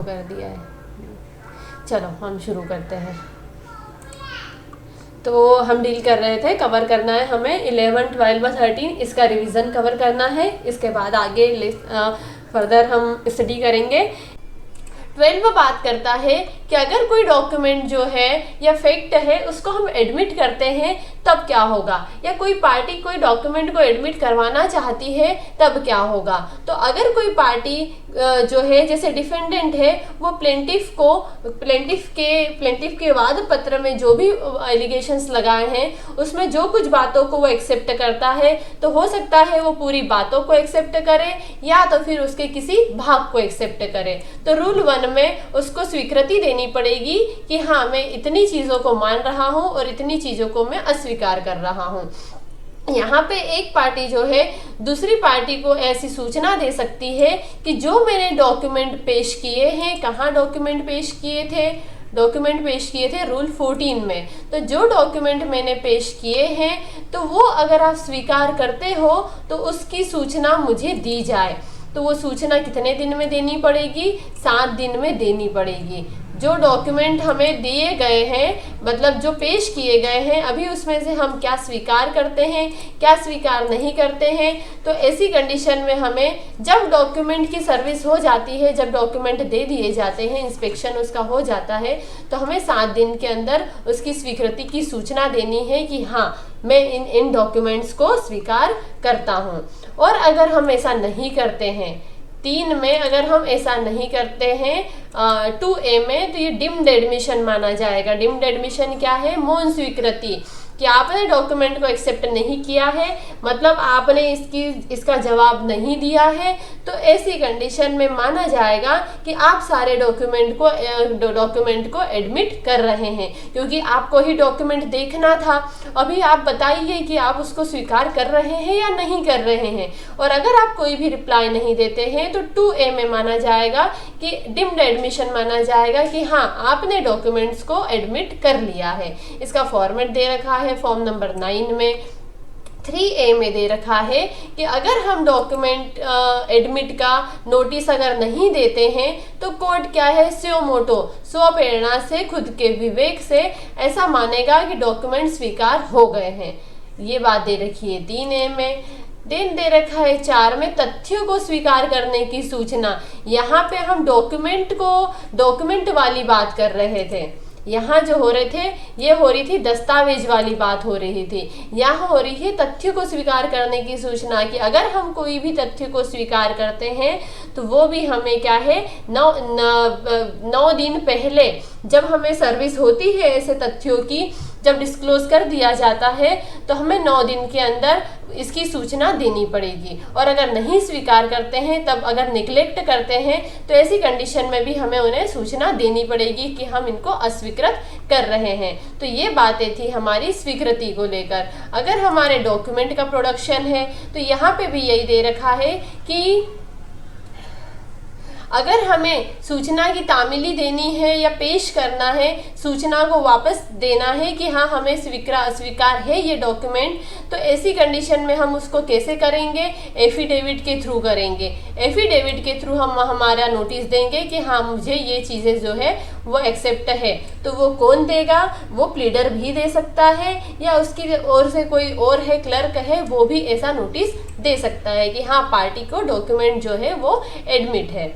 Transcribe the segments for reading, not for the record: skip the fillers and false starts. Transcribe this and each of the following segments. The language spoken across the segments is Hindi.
कर दिया है। चलो हम शुरू करते हैं। तो हम डील कर रहे थे, कवर करना है हमें 11, 12 और 13, इसका रिवीजन कवर करना है। इसके बाद आगे फर्दर हम स्टडी करेंगे। 12 बात करता है कि अगर कोई डॉक्यूमेंट जो है या फैक्ट है उसको हम एडमिट करते हैं तब क्या होगा, या कोई पार्टी कोई डॉक्यूमेंट को एडमिट करवाना चाहती है तब क्या होगा। तो अगर कोई पार्टी जो है जैसे डिफेंडेंट है वो प्लेंटिफ के वाद पत्र में जो भी एलिगेशंस लगाए हैं उसमें जो कुछ बातों को वो एक्सेप्ट करता है, तो हो सकता है वो पूरी बातों को एक्सेप्ट करे या तो फिर उसके किसी भाग को एक्सेप्ट करे। तो रूल 1 में उसको स्वीकृति देनी पड़ेगी कि हाँ मैं इतनी चीजों को मान रहा हूँ और इतनी चीजों को मैं अस्वीकार कर रहा हूँ। यहाँ पे एक पार्टी जो है दूसरी पार्टी को ऐसी सूचना दे सकती है कि जो मैंने डॉक्यूमेंट पेश किए हैं, कहाँ डॉक्यूमेंट पेश किए थे रूल 14 में। तो जो डॉक्यूमेंट मैंने पेश किए हैं तो वो अगर आप स्वीकार करते हो तो उसकी सूचना मुझे दी जाए। तो वो सूचना कितने दिन में देनी पड़ेगी? 7 दिन में देनी पड़ेगी। जो डॉक्यूमेंट हमें दिए गए हैं, मतलब जो पेश किए गए हैं, अभी उसमें से हम क्या स्वीकार करते हैं, क्या स्वीकार नहीं करते हैं। तो ऐसी कंडीशन में हमें जब डॉक्यूमेंट की सर्विस हो जाती है, जब डॉक्यूमेंट दे दिए जाते हैं, इंस्पेक्शन उसका हो जाता है, तो हमें 7 दिन के अंदर उसकी स्वीकृति की सूचना देनी है कि हाँ मैं इन डॉक्यूमेंट्स को स्वीकार करता हूँ। और अगर हम ऐसा नहीं करते हैं 3 में, अगर हम ऐसा नहीं करते हैं 2A में, तो ये डिम्ड एडमिशन माना जाएगा। डिम्ड एडमिशन क्या है? मौन स्वीकृति, कि आपने डॉक्यूमेंट को एक्सेप्ट नहीं किया है, मतलब आपने इसका जवाब नहीं दिया है। तो ऐसी कंडीशन में माना जाएगा कि आप सारे डॉक्यूमेंट को एडमिट कर रहे हैं, क्योंकि आपको ही डॉक्यूमेंट देखना था। अभी आप बताइए कि आप उसको स्वीकार कर रहे हैं या नहीं कर रहे हैं। और अगर आप कोई भी रिप्लाई नहीं देते हैं तो 2A में माना जाएगा कि डिम्ड एडमिशन माना जाएगा कि हाँ आपने डॉक्यूमेंट्स को एडमिट कर लिया है। इसका फॉर्मेट दे रखा है फॉर्म नंबर 9 में। 3A में दे रखा है कि अगर हम डॉक्यूमेंट एडमिट का नोटिस अगर नहीं देते हैं तो कोर्ट क्या है, स्यो मोटो, स्वप्रेरणा से, खुद के विवेक से ऐसा मानेगा कि डॉक्यूमेंट स्वीकार हो गए हैं। ये बात दे रखी है 3A में। देन दे रखा है 4 में तथ्यों को स्वीकार करने की सूचना। यहाँ पे हम डॉक्यूमेंट वाली बात कर रहे थे। यहाँ जो हो रहे थे ये हो रही थी दस्तावेज वाली बात हो रही थी। यहाँ हो रही है तथ्य को स्वीकार करने की सूचना कि अगर हम कोई भी तथ्य को स्वीकार करते हैं तो वो भी हमें क्या है 9 दिन पहले जब हमें सर्विस होती है ऐसे तथ्यों की, जब डिस्क्लोज कर दिया जाता है तो हमें 9 दिन के अंदर इसकी सूचना देनी पड़ेगी। और अगर नहीं स्वीकार करते हैं, तब अगर निग्लेक्ट करते हैं तो ऐसी कंडीशन में भी हमें उन्हें सूचना देनी पड़ेगी कि हम इनको अस्वीकृत कर रहे हैं। तो ये बातें थी हमारी स्वीकृति को लेकर। अगर हमारे डॉक्यूमेंट का प्रोडक्शन है तो यहाँ पे भी यही दे रखा है कि अगर हमें सूचना की तामीली देनी है या पेश करना है, सूचना को वापस देना है कि हाँ हमें स्वीकार है ये डॉक्यूमेंट, तो ऐसी कंडीशन में हम उसको कैसे करेंगे? एफिडेविट के थ्रू करेंगे। एफिडेविट के थ्रू हम हमारा नोटिस देंगे कि हाँ मुझे ये चीज़ें जो है वो एक्सेप्ट है। तो वो कौन देगा? वो प्लीडर भी दे सकता है या उसकी ओर से कोई और है, क्लर्क है, वो भी ऐसा नोटिस दे सकता है कि हाँ पार्टी को डॉक्यूमेंट जो है वो एडमिट है।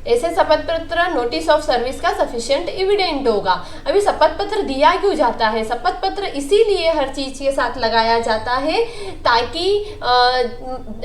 ऐसे शपथ पत्र नोटिस ऑफ सर्विस का सफिशिएंट एविडेंट होगा। अभी शपथ पत्र दिया क्यों जाता है? शपथ पत्र इसीलिए हर चीज के साथ लगाया जाता है ताकि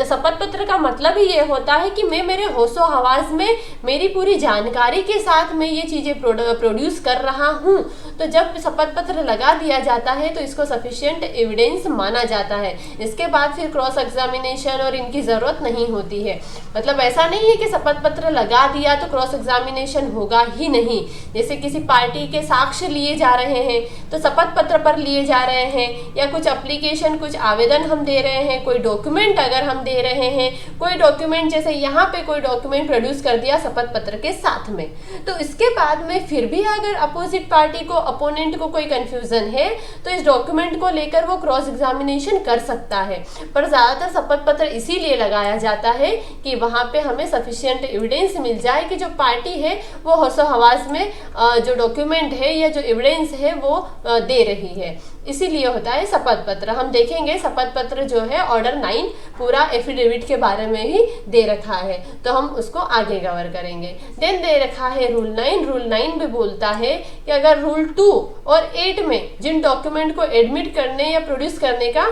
शपथ पत्र का मतलब ही ये होता है कि मैं मेरे होशो हवास में मेरी पूरी जानकारी के साथ मैं ये चीजें प्रोड्यूस कर रहा हूँ। तो जब शपथ पत्र लगा दिया जाता है तो इसको सफिशिएंट एविडेंस माना जाता है। इसके बाद फिर क्रॉस एग्जामिनेशन और इनकी जरूरत नहीं होती है। मतलब ऐसा नहीं है कि शपथ पत्र लगा दिया तो क्रॉस एग्जामिनेशन होगा ही नहीं। जैसे किसी पार्टी के साक्ष्य लिए जा रहे हैं तो शपथ पत्र पर लिए जा रहे हैं, या कुछ एप्लीकेशन, कुछ आवेदन हम दे रहे हैं, कोई डॉक्यूमेंट अगर हम दे रहे हैं, कोई डॉक्यूमेंट जैसे यहाँ पे कोई डॉक्यूमेंट प्रोड्यूस कर दिया शपथ पत्र के साथ में, तो इसके बाद में फिर भी अगर अपोजिट पार्टी को, अपोनेंट को कोई कंफ्यूजन है तो इस डॉक्यूमेंट को लेकर वो क्रॉस एग्जामिनेशन कर सकता है। पर ज्यादातर शपथ पत्र इसीलिए लगाया जाता है कि वहां पे हमें सफिशिएंट एविडेंस मिल जाए है कि जो पार्टी है वो होशो हवास में जो डॉक्यूमेंट है या जो एविडेंस है वो दे रही है, इसीलिए होता है शपथ पत्र। हम देखेंगे शपथ पत्र जो है ऑर्डर 9 पूरा एफिडेविट के बारे में ही दे रखा है, तो हम उसको आगे कवर करेंगे। देन दे रखा है रूल 9। रूल 9 भी बोलता है कि अगर रूल 2 और 8 में जिन डॉक्यूमेंट को एडमिट करने या प्रोड्यूस करने का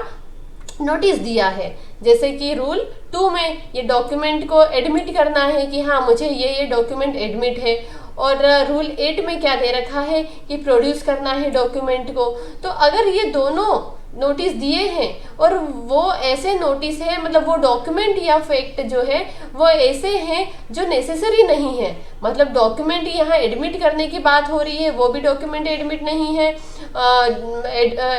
नोटिस दिया है, जैसे कि रूल 2 में ये डॉक्यूमेंट को एडमिट करना है कि हाँ मुझे ये डॉक्यूमेंट एडमिट है, और रूल 8 में क्या दे रखा है कि प्रोड्यूस करना है डॉक्यूमेंट को। तो अगर ये दोनों नोटिस दिए हैं और वो ऐसे नोटिस है, मतलब वो डॉक्यूमेंट या फैक्ट जो है वो ऐसे हैं जो नेसेसरी नहीं है, मतलब डॉक्यूमेंट यहाँ एडमिट करने की बात हो रही है, वो भी डॉक्यूमेंट एडमिट नहीं है,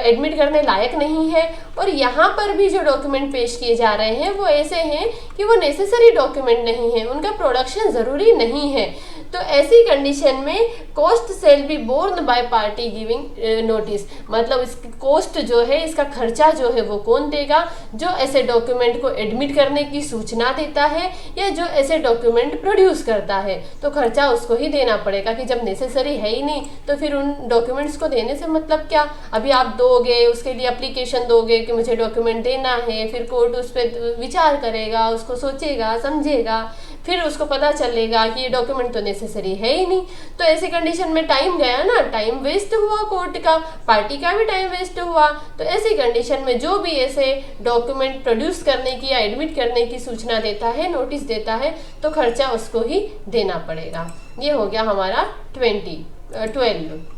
एडमिट करने लायक नहीं है, और यहाँ पर भी जो डॉक्यूमेंट पेश किए जा रहे हैं वो ऐसे हैं कि वो नेसेसरी डॉक्यूमेंट नहीं है, उनका प्रोडक्शन ज़रूरी नहीं है। तो ऐसी कंडीशन में cost shall be borne by party giving notice, मतलब इसकी कॉस्ट जो है, इसका खर्चा जो है वो कौन देगा, जो ऐसे डॉक्यूमेंट को एडमिट करने की सूचना देता है या जो ऐसे डॉक्यूमेंट प्रोड्यूस करता है, तो खर्चा उसको ही देना पड़ेगा। कि जब नेसेसरी है ही नहीं तो फिर उन डॉक्यूमेंट्स को देने से मतलब क्या। अभी आप दोगे, उसके लिए एप्लीकेशन दोगे कि मुझे डॉक्यूमेंट देना है, फिर कोर्ट उस पर विचार करेगा, उसको सोचेगा समझेगा, फिर उसको पता चलेगा कि ये डॉक्यूमेंट तो नेसेसरी है ही नहीं। तो ऐसी कंडीशन में टाइम गया ना, टाइम वेस्ट हुआ, कोर्ट का, पार्टी का भी टाइम वेस्ट हुआ। तो ऐसी कंडीशन में जो भी ऐसे डॉक्यूमेंट प्रोड्यूस करने की या एडमिट करने की सूचना देता है, नोटिस देता है, तो खर्चा उसको ही देना पड़ेगा। ये हो गया हमारा 12।